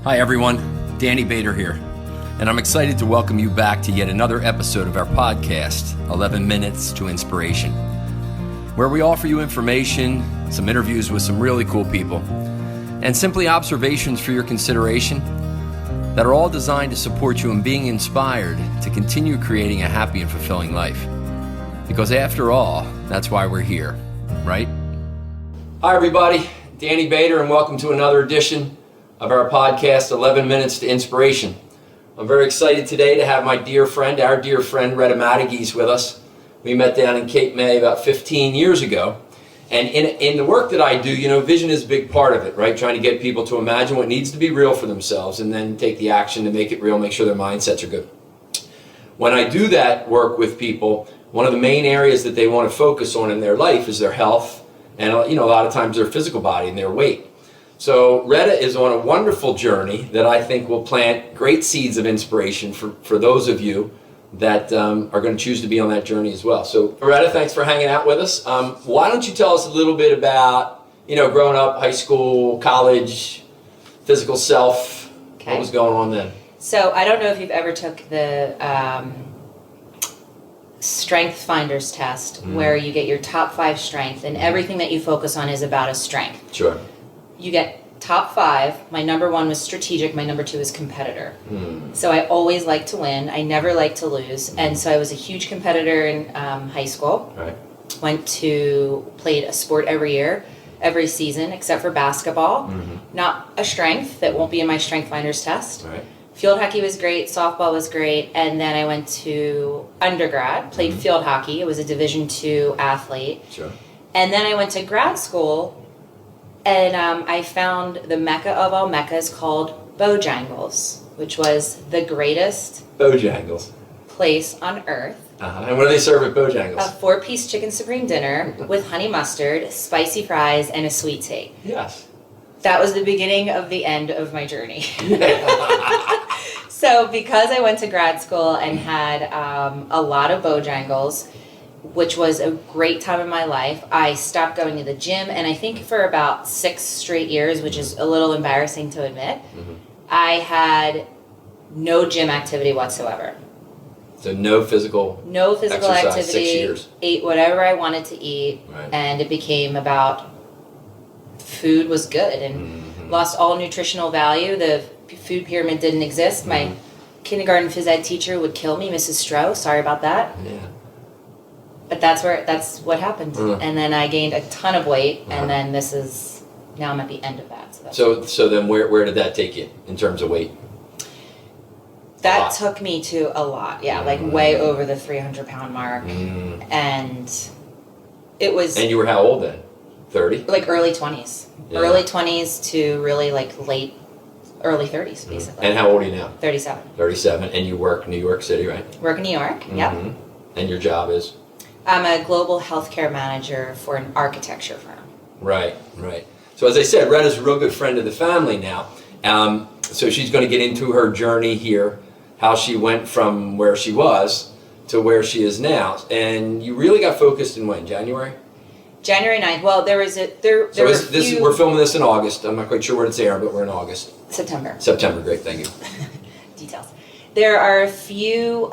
Hi everyone, Danny Bader here, and I'm excited to welcome you back to yet another episode of our podcast, 11 Minutes to Inspiration, where we offer you information, some interviews with some really cool people, and simply observations for your consideration that are all designed to support you in being inspired to continue creating a happy and fulfilling life. Because after all, that's why we're here, right? Hi everybody, Danny Bader, and welcome to another edition of our podcast, 11 Minutes to Inspiration. I'm very excited today to have our dear friend, Retta Matagiese with us. We met down in Cape May about 15 years ago. And in the work that I do, vision is a big part of it, right? Trying to get people to imagine what needs to be real for themselves and then take the action to make it real, make sure their mindsets are good. When I do that work with people, one of the main areas that they want to focus on in their life is their health and, a lot of times their physical body and their weight. So Retta is on a wonderful journey that I think will plant great seeds of inspiration for those of you that are going to choose to be on that journey as well. So Retta, thanks for hanging out with us. Why don't you tell us a little bit about, growing up, high school, college, physical self, okay. What was going on then? So I don't know if you've ever took the Strength Finders test, where you get your top 5 strengths and everything that you focus on is about a strength. Sure. You get top 5. My number 1 was strategic. My number 2 is competitor. So I always liked to win. I never liked to lose. And so I was a huge competitor in high school. Right. Played a sport every year, every season, except for basketball. Not a strength. That won't be in my Strength Finders test. Right. Field hockey was great. Softball was great. And then I went to undergrad, played field hockey. I was a Division II athlete. Sure. And then I went to grad school. And I found the mecca of all meccas called Bojangles, which was the greatest Bojangles place on earth. And what do they serve at Bojangles? A 4-piece chicken supreme dinner with honey mustard, spicy fries, and a sweet tea. Yes. That was the beginning of the end of my journey. So because I went to grad school and had a lot of Bojangles, which was a great time in my life, I stopped going to the gym, and I think for about 6 straight years, which is a little embarrassing to admit, I had no gym activity whatsoever. So no physical exercise, activity, 6 years. Ate whatever I wanted to eat, right. And it became about food was good and lost all nutritional value. The food pyramid didn't exist. My kindergarten phys ed teacher would kill me, Mrs. Stroh, sorry about that. Yeah. But that's what happened. And then I gained a ton of weight, and then now I'm at the end of that. So then where did that take you in terms of weight? That took me to a lot, like way over the 300-pound mark. And it was... And you were how old then? 30? Like early 20s. Yeah. Early 20s to really like early 30s, basically. And how old are you now? 37. 37, and you work New York City, right? Work in New York, yep. And your job is? I'm a global healthcare manager for an architecture firm. Right. So as I said, Retta's a real good friend of the family now. So she's going to get into her journey here, how she went from where she was to where she is now. And you really got focused in when, January? January 9th. Well, we're filming this in August. I'm not quite sure when it's airing, but we're in August. September, great, thank you. Details. There were a few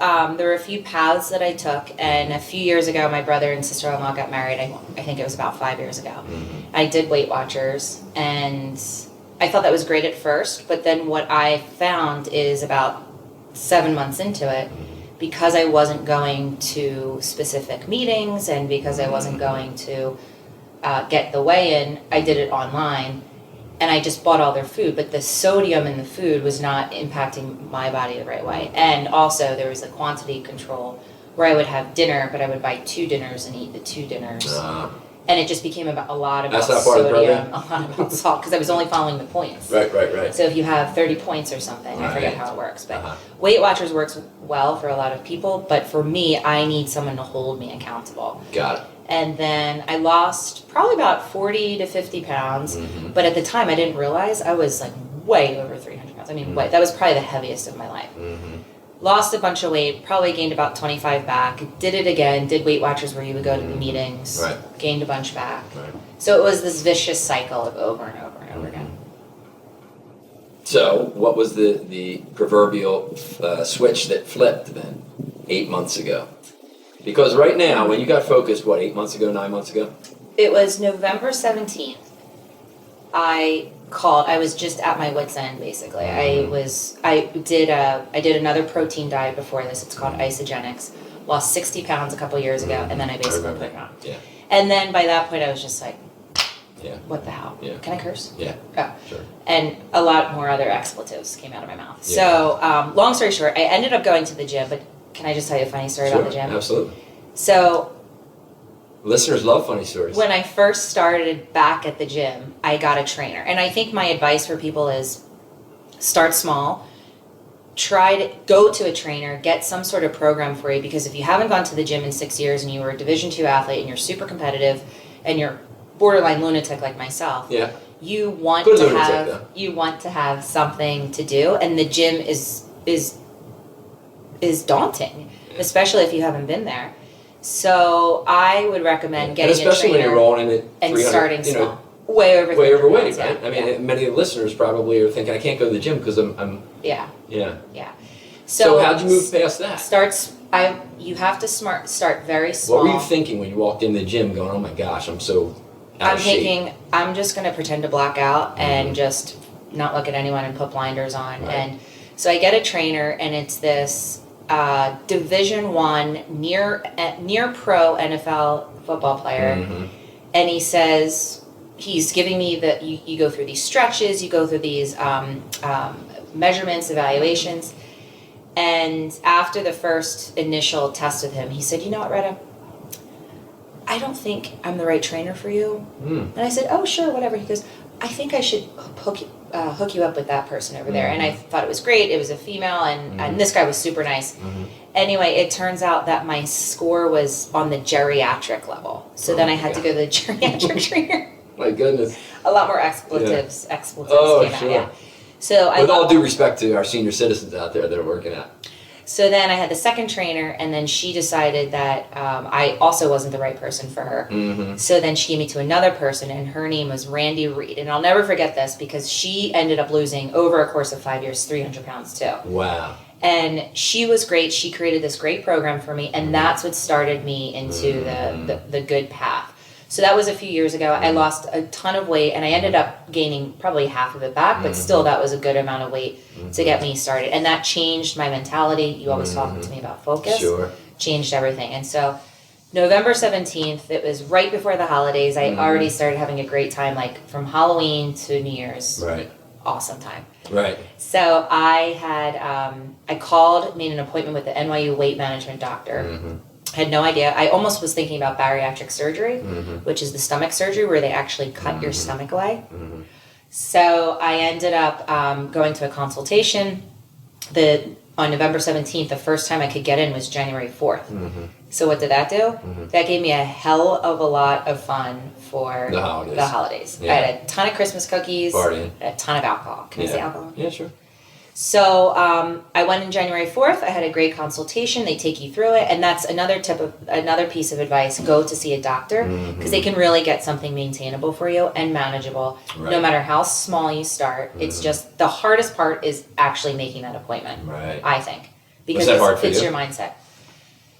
paths that I took, and a few years ago, my brother and sister-in-law got married. I think it was about 5 years ago. I did Weight Watchers, and I thought that was great at first, but then what I found is about 7 months into it, because I wasn't going to specific meetings and because I wasn't going to get the weigh-in, I did it online. And I just bought all their food, but the sodium in the food was not impacting my body the right way. And also there was a quantity control where I would have dinner, but I would buy 2 dinners and eat the 2 dinners. And it just became a lot about sodium, a lot about salt, because I was only following the points. Right. So if you have 30 points or something, I forget how it works. But Weight Watchers works well for a lot of people, but for me, I need someone to hold me accountable. Got it. And then I lost probably about 40 to 50 pounds. But at the time, I didn't realize I was like way over 300 pounds. I mean, that was probably the heaviest of my life. Lost a bunch of weight, probably gained about 25 back. Did it again, did Weight Watchers where you would go to the meetings, gained a bunch back. So it was this vicious cycle of over and over and over again. So, what was the proverbial switch that flipped then, 8 months ago? Because right now, when you got focused, 8 months ago, 9 months ago? It was November 17th. I called. I was just at my wit's end, basically. I did another protein diet before this. It's called Isogenics. Lost 60 pounds a couple years ago, and then I basically put it on. Yeah. And then by that point, I was just like, yeah. What the hell? Yeah. Can I curse? Yeah. Oh. Sure. And a lot more other expletives came out of my mouth. Yeah. So, long story short, I ended up going to the gym, but can I just tell you a funny story about the gym? Absolutely. So, listeners love funny stories. when I first started back at the gym, I got a trainer. And I think my advice for people is start small. Try to go to a trainer, get some sort of program for you, because if you haven't gone to the gym in 6 years and you were a Division II athlete and you're super competitive and you're borderline lunatic like myself, you want Good to lunatic, have though. you want to have something to do, and the gym is daunting, especially if you haven't been there. So I would recommend getting and especially a trainer when you're rolling in at and 300, starting small. Way over 300 pounds, right? yeah. I mean, many listeners probably are thinking, I can't go to the gym because I'm Yeah. yeah. So how'd you move past that? You have to start very small. What were you thinking when you walked in the gym going, oh my gosh, I'm so out I'm of shape? thinking, I'm just going to pretend to black out and just not look at anyone and put blinders on. Right. And so I get a trainer, and it's this Division I near pro NFL football player. And he says, he's giving me you go through these stretches, you go through these measurements, evaluations. And after the first initial test with him, he said, you know what, Retta? I don't think I'm the right trainer for you. And I said, oh, sure, whatever. He goes, I think I should hook you up with that person over there. And I thought it was great. It was a female, and this guy was super nice. Anyway, it turns out that my score was on the geriatric level. So then I had to go to the geriatric trainer. My goodness. A lot more expletives came out. Yeah. So with all due respect to our senior citizens out there that are working out. So then I had the second trainer, and then she decided that I also wasn't the right person for her. So then she gave me to another person, and her name was Randy Reed. And I'll never forget this because she ended up losing, over a course of 5 years, 300 pounds too. Wow. And she was great. She created this great program for me, and that's what started me into the good path. So that was a few years ago. I lost a ton of weight, and I ended up gaining probably half of it back, but still that was a good amount of weight to get me started. And that changed my mentality. You always talking to me about focus. Sure. Changed everything. And so November 17th, it was right before the holidays. I already started having a great time, like from Halloween to New Year's. Right. Awesome time. Right. So I had, I called, made an appointment with the NYU weight management doctor. Had no idea. I almost was thinking about bariatric surgery, which is the stomach surgery where they actually cut your stomach away. So I ended up going to a consultation. On November 17th, the first time I could get in was January 4th. So what did that do? That gave me a hell of a lot of fun for the holidays. I had a ton of Christmas cookies, Partying. a ton of alcohol. Can I say alcohol? Yeah, sure. So I went in January 4th. I had a great consultation. They take you through it, and that's another piece of advice: go to see a doctor because they can really get something maintainable for you and manageable, no matter how small you start. It's just the hardest part is actually making that appointment. Right. I think because Was that hard for it's you? your mindset.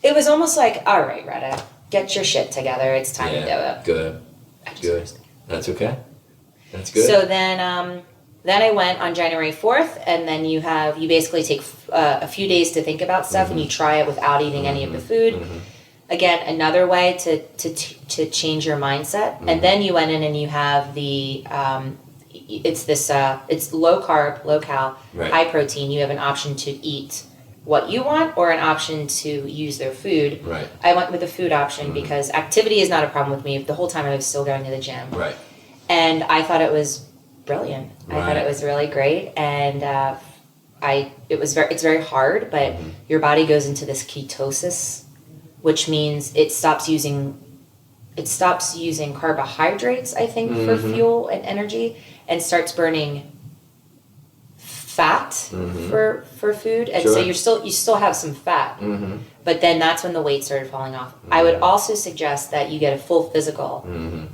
It was almost like, all right, Retta, get your shit together. It's time to do it. Good. That's okay. That's good. So then I went on January 4th, and then you basically take a few days to think about stuff, and you try it without eating any of the food. Again, another way to change your mindset. And then you went in and you have it's low carb, low cal, high protein. You have an option to eat what you want or an option to use their food. Right. I went with the food option because activity is not a problem with me. The whole time I was still going to the gym. Right. And I thought it was brilliant. I thought it was really great, and it's very hard, but your body goes into this ketosis, which means it stops using carbohydrates, I think, for fuel and energy, and starts burning fat for food, and so you still have some fat. But then that's when the weight started falling off. I would also suggest that you get a full physical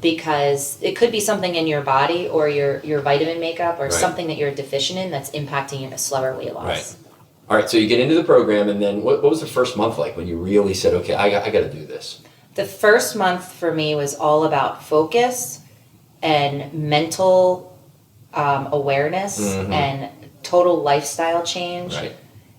because it could be something in your body or your vitamin makeup or something that you're deficient in that's impacting a slower weight loss. Right. All right, so you get into the program, and then what was the first month like when you really said, okay, I got to do this? The first month for me was all about focus and mental awareness and total lifestyle change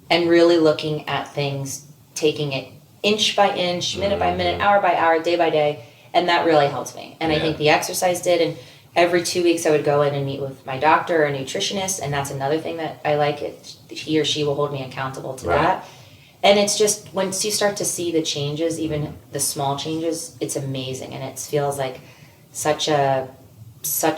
and really looking at things, taking it inch by inch, minute by minute, hour by hour, day by day, and that really helped me. And I think the exercise did, and every 2 weeks I would go in and meet with my doctor or a nutritionist, and that's another thing that I like. He or she will hold me accountable to that. And it's just, once you start to see the changes, even the small changes, it's amazing, and it feels like such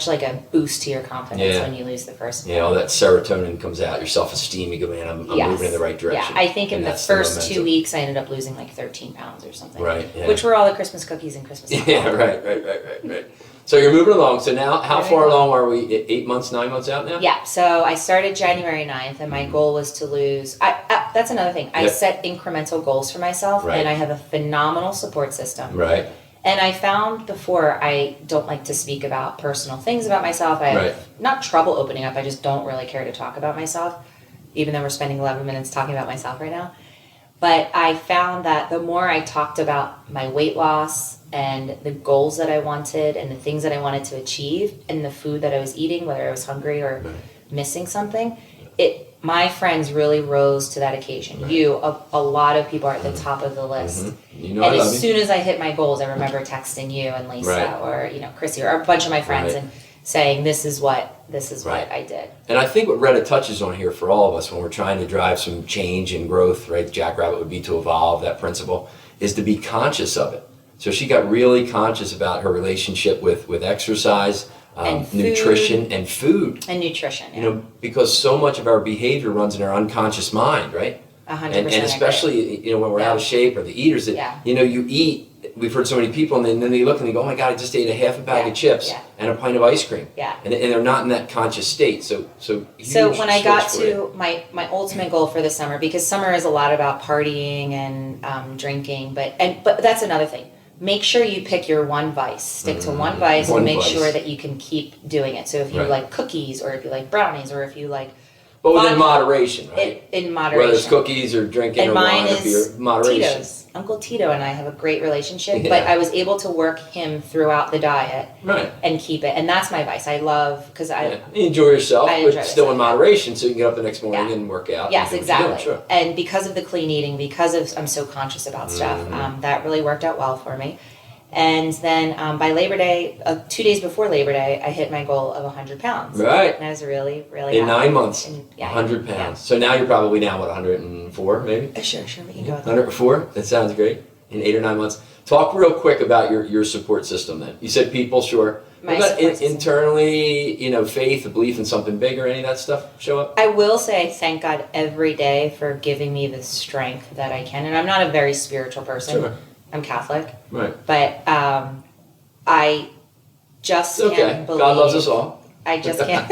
like a boost to your confidence when you lose the first one. Yeah, all that serotonin comes out, your self-esteem, you go, man, I'm moving in the right direction. Yeah, I think in the first 2 weeks I ended up losing like 13 pounds or something. Right, yeah. Which were all the Christmas cookies and Christmas Yeah, right. So you're moving along. So now, how far along are we? 8 months, 9 months out now? Yeah, so I started January 9th, and my goal was to lose... that's another thing. I set incremental goals for myself, and I have a phenomenal support system. Right. And I found before, I don't like to speak about personal things about myself. I have not trouble opening up, I just don't really care to talk about myself, even though we're spending 11 minutes talking about myself right now. But I found that the more I talked about my weight loss and the goals that I wanted and the things that I wanted to achieve and the food that I was eating, whether I was hungry or missing something, my friends really rose to that occasion. A lot of people are at the top of the list. You know, and as soon as I hit my goals, I remember texting you and Lisa or Chrissy or a bunch of my friends and saying, this is what I did. And I think what Retta touches on here for all of us when we're trying to drive some change and growth, right? Jackrabbit would be to evolve that principle, is to be conscious of it. So she got really conscious about her relationship with exercise, and nutrition and food. And nutrition, You know, because so much of our behavior runs in our unconscious mind, right? 100%. And especially, when we're out of shape or the eaters that, you eat, we've heard so many people and then they look and they go, oh my God, I just ate a half a bag of chips and a pint of ice cream. Yeah. And they're not in that conscious state. So when I got to my ultimate goal for the summer, because summer is a lot about partying and drinking, but that's another thing. Make sure you pick your one vice. Stick to one vice and make sure that you can keep doing it. So if you like cookies or if you like brownies or if you like... But within moderation, right? In moderation. Whether it's cookies or drinking or wine or beer, moderation. Tito's. Uncle Tito and I have a great relationship, but I was able to work him throughout the diet and keep it. And that's my vice. I love, because you enjoy yourself, but still in moderation so you can get up the next morning and work out. Yes, exactly. And because of the clean eating, I'm so conscious about stuff, that really worked out well for me. And then by Labor Day, 2 days before Labor Day, I hit my goal of 100 pounds. Right. And I was really, really in happy. 9 months, 100 pounds. Yeah. So now you're probably now, 104 maybe? Sure, we can go with that. 104? That sounds great. In 8 or 9 months. Talk real quick about your support system then. You said people, sure. My what about support system. Internally, faith, a belief in something bigger, any of that stuff show up? I will say I thank God every day for giving me the strength that I can. And I'm not a very spiritual person. Sure. I'm Catholic. Right. But I just can't believe... God loves us all. I just can't...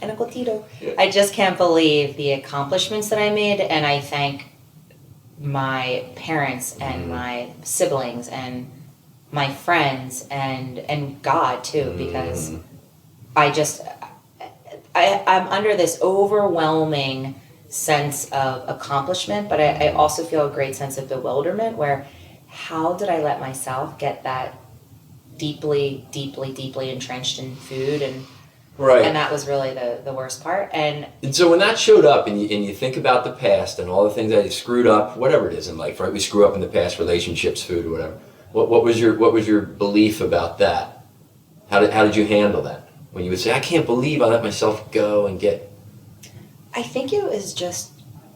and Uncle Tito. Yeah. I just can't believe the accomplishments that I made, and I thank my parents and my siblings and my friends and God too, because I'm under this overwhelming sense of accomplishment, but I also feel a great sense of bewilderment where how did I let myself get that deeply entrenched in food and that was really the worst part. And so when that showed up and you think about the past and all the things that you screwed up, whatever it is in life, right? We screw up in the past, relationships, food, whatever. What was your belief about that? How did you handle that? When you would say, I can't believe I let myself go and get... I think it was just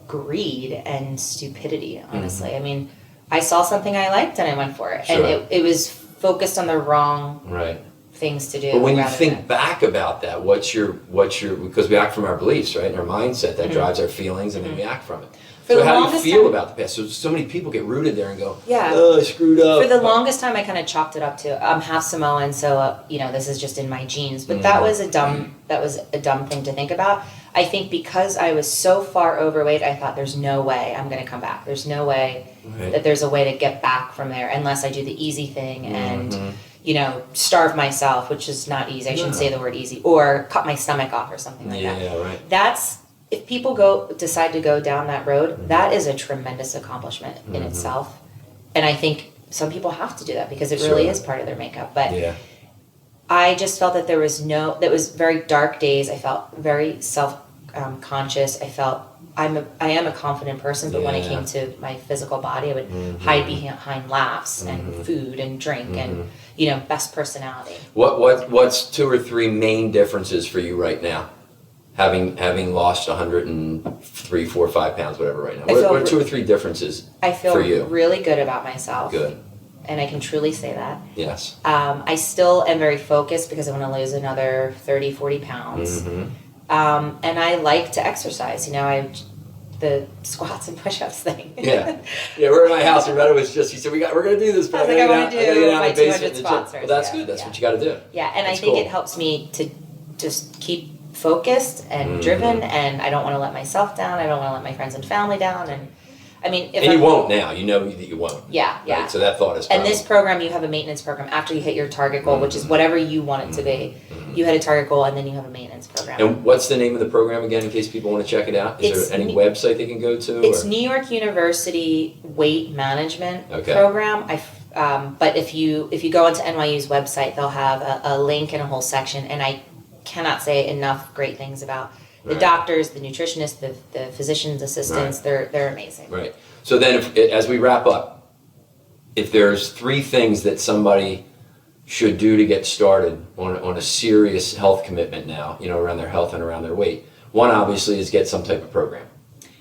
greed and stupidity, honestly. I mean, I saw something I liked and I went for it. Sure. And it was focused on the wrong things to do. But when you think back about that, what's your because we act from our beliefs, right? And our mindset that drives our feelings and then we act from it. So how do you feel about the past? So many people get rooted there and go, oh, I screwed up. For the longest time, I kind of chalked it up to, I'm half Samoan, so, this is just in my genes. But that was a dumb thing to think about. I think because I was so far overweight, I thought there's no way I'm going to come back. There's no way that there's a way to get back from there unless I do the easy thing and, starve myself, which is not easy. I shouldn't say the word easy, or cut my stomach off or something like that. Yeah, right. If people decide to go down that road, that is a tremendous accomplishment in itself. And I think some people have to do that because it really is part of their makeup. But I just felt that that was very dark days. I felt very self-conscious. I felt I am a confident person, but when it came to my physical body, I would hide behind laughs and food and drink and, best personality. What's 2 or 3 main differences for you right now? Having lost 103, 4, 5 pounds, whatever right now. What are 2 or 3 differences for you? I feel really good about myself. Good. And I can truly say that. Yes. I still am very focused because I want to lose another 30, 40 pounds. And I like to exercise. The squats and push-ups thing. Yeah, we're in my house, and Retta was just, she said, we're going to do this, but I want to do my 200 squats Well, first. that's good. That's what you got to do. Yeah, and I think it helps me to just keep focused and driven, and I don't want to let myself down. I don't want to let my friends and family down. And I mean, you won't now. You know that you won't. Yeah. Right? So that thought is. And this program, you have a maintenance program after you hit your target goal, which is whatever you want it to be. You hit a target goal, and then you have a maintenance program. And what's the name of the program again, in case people want to check it out? Is there any website they can go to? It's New York University Weight Management Program. But if you go onto NYU's website, they'll have a link and a whole section, and I cannot say enough great things about the doctors, the nutritionists, the physicians' assistants. They're amazing. Right. So then, as we wrap up, if there's 3 things that somebody should do to get started on a serious health commitment now, around their health and around their weight, one obviously is get some type of program.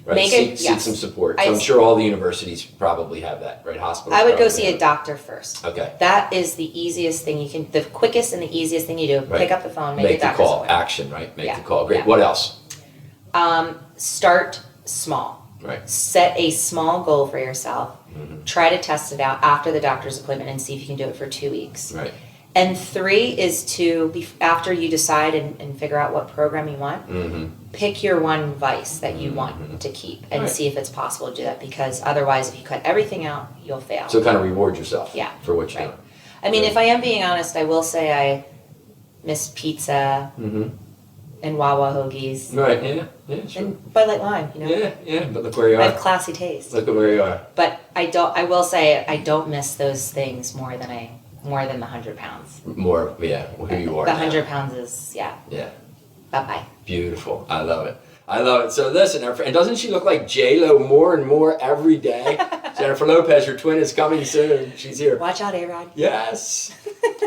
Right? Seek some support. So I'm sure all the universities probably have that, right? Hospitals. I would go see a doctor first. Okay. That is the easiest thing the quickest and the easiest thing you do. Right. Pick up the phone, make a doctor's the call. appointment. Action, right? Make the call. Great. What else? Start small. Right. Set a small goal for yourself. Try to test it out after the doctor's appointment and see if you can do it for 2 weeks. Right. And 3 is after you decide and figure out what program you want, pick your one vice that you want to keep and see if it's possible to do that, because otherwise if you cut everything out, you'll fail. So kind of reward yourself for what you're doing. I mean, if I am being honest, I will say I miss pizza and Wawa hoagies. Right, yeah, sure. And Bud Light Lime, Yeah, but look where you are. I have classy taste. Look at where you are. But I will say I don't miss those things more than the 100 pounds. More, who you are. The 100 pounds is, Yeah. Bye-bye. Beautiful. I love it. So listen, and doesn't she look like J-Lo more and more every day? Jennifer Lopez, her twin, is coming soon. She's here. Watch out, A-Rod. Yes.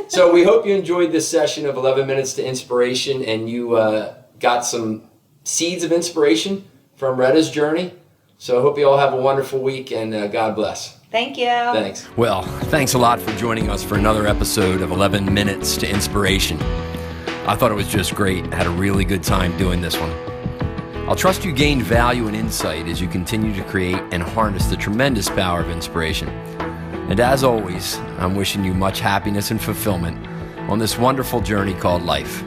So we hope you enjoyed this session of 11 Minutes to Inspiration, and you got some seeds of inspiration from Retta's journey. So I hope you all have a wonderful week, and God bless. Thank you. Thanks. Well, thanks a lot for joining us for another episode of 11 Minutes to Inspiration. I thought it was just great. I had a really good time doing this one. I'll trust you gained value and insight as you continue to create and harness the tremendous power of inspiration. And as always, I'm wishing you much happiness and fulfillment on this wonderful journey called life.